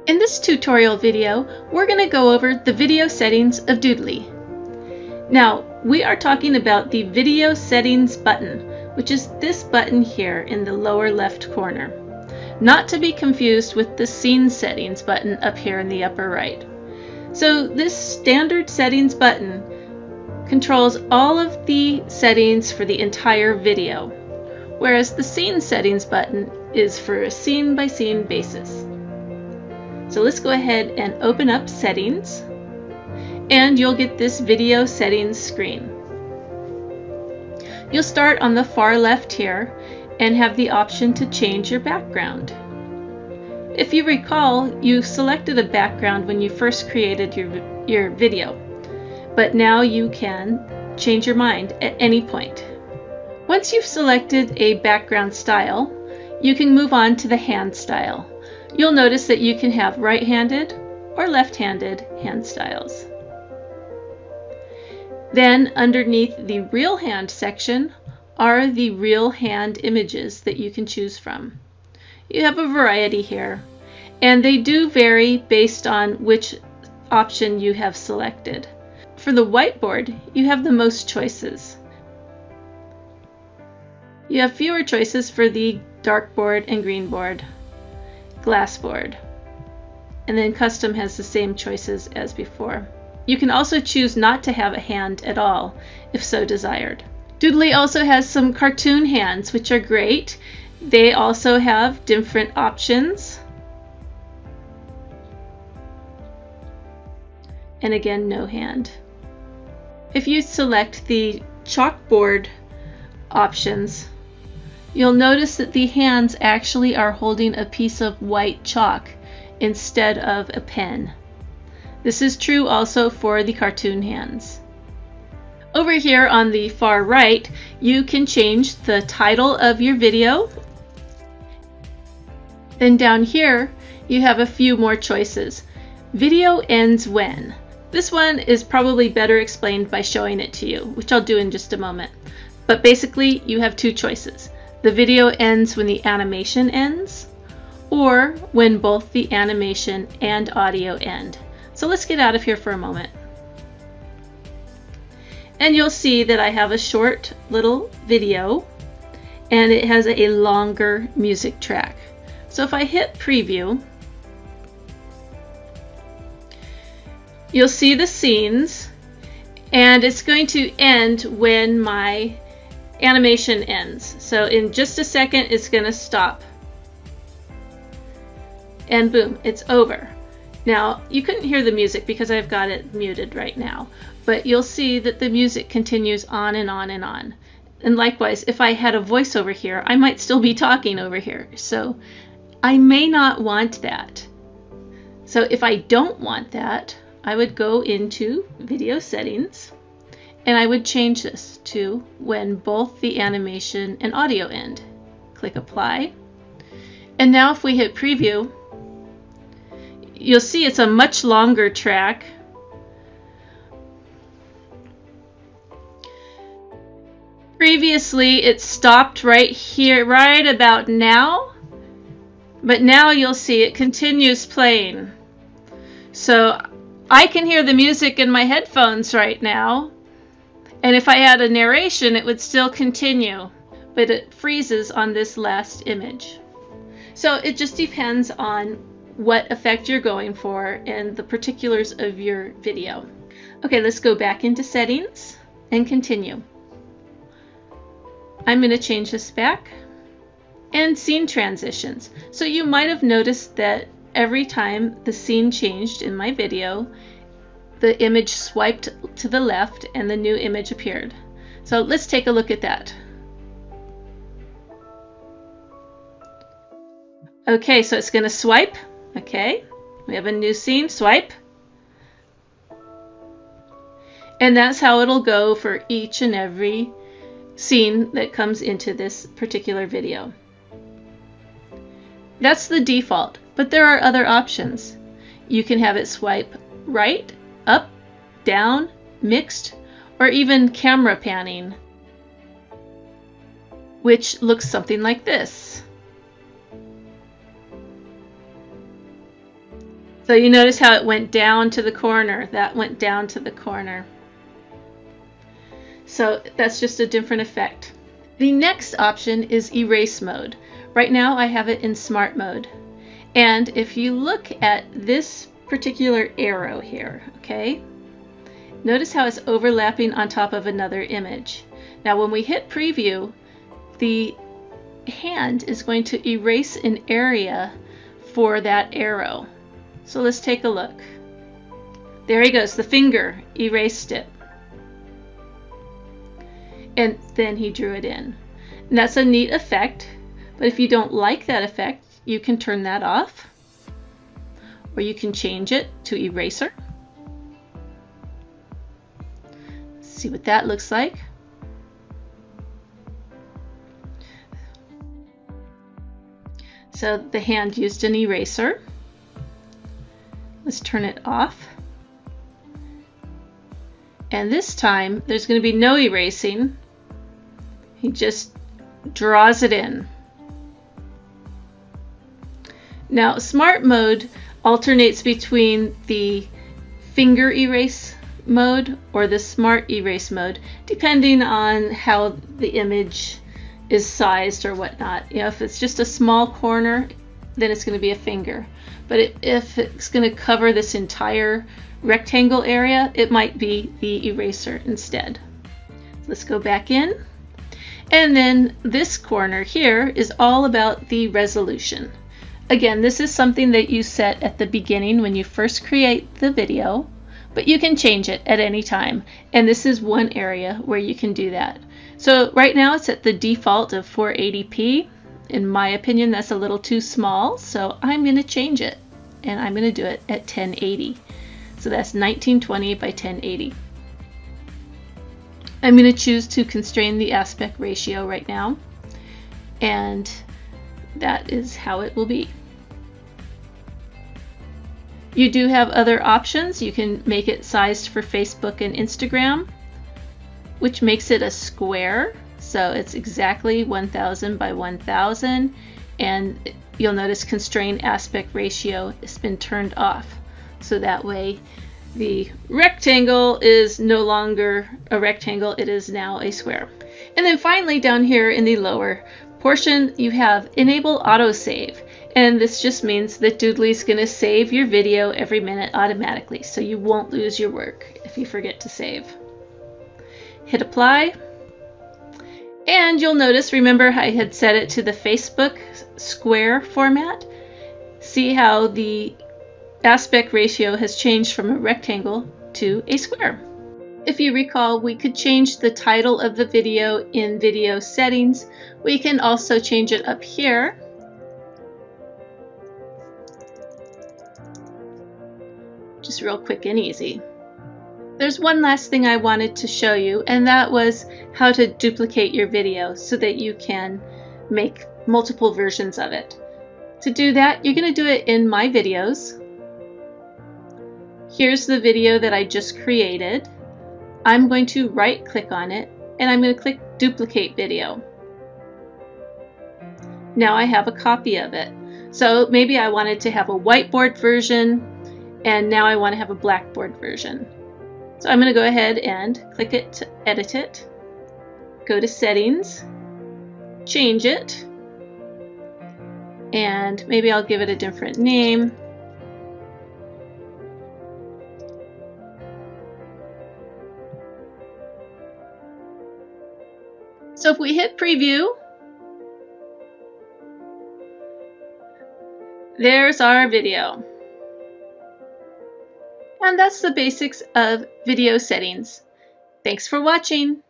In this tutorial video, we're going to go over the video settings of Doodly. Now, we are talking about the video settings button, which is this button here in the lower left corner. Not to be confused with the scene settings button up here in the upper right. So this standard settings button controls all of the settings for the entire video, whereas the scene settings button is for a scene-by-scene basis. So let's go ahead and open up settings, and you'll get this video settings screen. You'll start on the far left here and have the option to change your background. If you recall, you selected a background when you first created your video, but now you can change your mind at any point. Once you've selected a background style, you can move on to the hand style. You'll notice that you can have right-handed or left-handed hand styles. Then underneath the real hand section are the real hand images that you can choose from. You have a variety here, and they do vary based on which option you have selected. For the whiteboard, you have the most choices. You have fewer choices for the dartboard and green board, glass board, and then custom has the same choices as before. You can also choose not to have a hand at all if so desired. Doodly also has some cartoon hands, which are great. They also have different options. And again, no hand. If you select the chalkboard options, you'll notice that the hands actually are holding a piece of white chalk instead of a pen. This is true also for the cartoon hands. Over here on the far right, you can change the title of your video. Then down here, you have a few more choices. Video ends when. This one is probably better explained by showing it to you, which I'll do in just a moment. But basically, you have two choices. The video ends when the animation ends, or when both the animation and audio end. So let's get out of here for a moment. And you'll see that I have a short little video, and it has a longer music track. So if I hit preview, you'll see the scenes, and it's going to end when my animation ends. So in just a second, it's going to stop. And boom, it's over. Now, you couldn't hear the music because I've got it muted right now, but you'll see that the music continues on and on and on. And likewise, if I had a voice over here, I might still be talking over here. So I may not want that. So if I don't want that, I would go into video settings, and I would change this to when both the animation and audio end. Click apply. And now if we hit preview, you'll see it's a much longer track. Previously it stopped right here, right about now, but now you'll see it continues playing. So I can hear the music in my headphones right now, and if I had a narration it would still continue, but it freezes on this last image. So it just depends on what effect you're going for and the particulars of your video. Okay, let's go back into settings and continue. I'm going to change this back. And scene transitions. So you might have noticed that every time the scene changed in my video, the image swiped to the left and the new image appeared. So let's take a look at that. Okay, so it's going to swipe. Okay, we have a new scene, swipe. And that's how it'll go for each and every scene that comes into this particular video. That's the default, but there are other options. You can have it swipe right, up, down, mixed, or even camera panning, which looks something like this. So you notice how it went down to the corner. That went down to the corner. So that's just a different effect. The next option is erase mode. Right now I have it in smart mode. And if you look at this particular arrow here, okay, notice how it's overlapping on top of another image. Now when we hit preview, the hand is going to erase an area for that arrow. So let's take a look. There he goes, the finger erased it. And then he drew it in. And that's a neat effect, but if you don't like that effect, you can turn that off, or you can change it to eraser. See what that looks like. So the hand used an eraser. Let's turn it off. And this time there's going to be no erasing. He just draws it in. Now smart mode alternates between the finger erase mode or the smart erase mode, depending on how the image is sized or whatnot. You know, if it's just a small corner, then it's going to be a finger. But if it's going to cover this entire rectangle area, it might be the eraser instead. Let's go back in. And then this corner here is all about the resolution. Again, this is something that you set at the beginning when you first create the video, but you can change it at any time. And this is one area where you can do that. So right now it's at the default of 480p. In my opinion, that's a little too small, so I'm going to change it. And I'm going to do it at 1080. So that's 1920 by 1080. I'm going to choose to constrain the aspect ratio right now. And that is how it will be. You do have other options. You can make it sized for Facebook and Instagram, which makes it a square. So it's exactly 1000 by 1000. And you'll notice constrain aspect ratio has been turned off. So that way the rectangle is no longer a rectangle, it is now a square. And then finally down here in the lower portion, you have enable autosave. And this just means that Doodly is going to save your video every minute automatically, so you won't lose your work if you forget to save. Hit apply. And you'll notice, remember I had set it to the Facebook square format. See how the aspect ratio has changed from a rectangle to a square. If you recall, we could change the title of the video in video settings. We can also change it up here. Just real quick and easy. There's one last thing I wanted to show you, and that was how to duplicate your video so that you can make multiple versions of it. To do that, you're going to do it in My Videos. Here's the video that I just created. I'm going to right click on it and I'm going to click Duplicate Video. Now I have a copy of it. So maybe I wanted to have a whiteboard version and now I want to have a blackboard version. So I'm going to go ahead and click it to edit it. Go to Settings, change it, and maybe I'll give it a different name. So if we hit preview, there's our video. And that's the basics of video settings. Thanks for watching.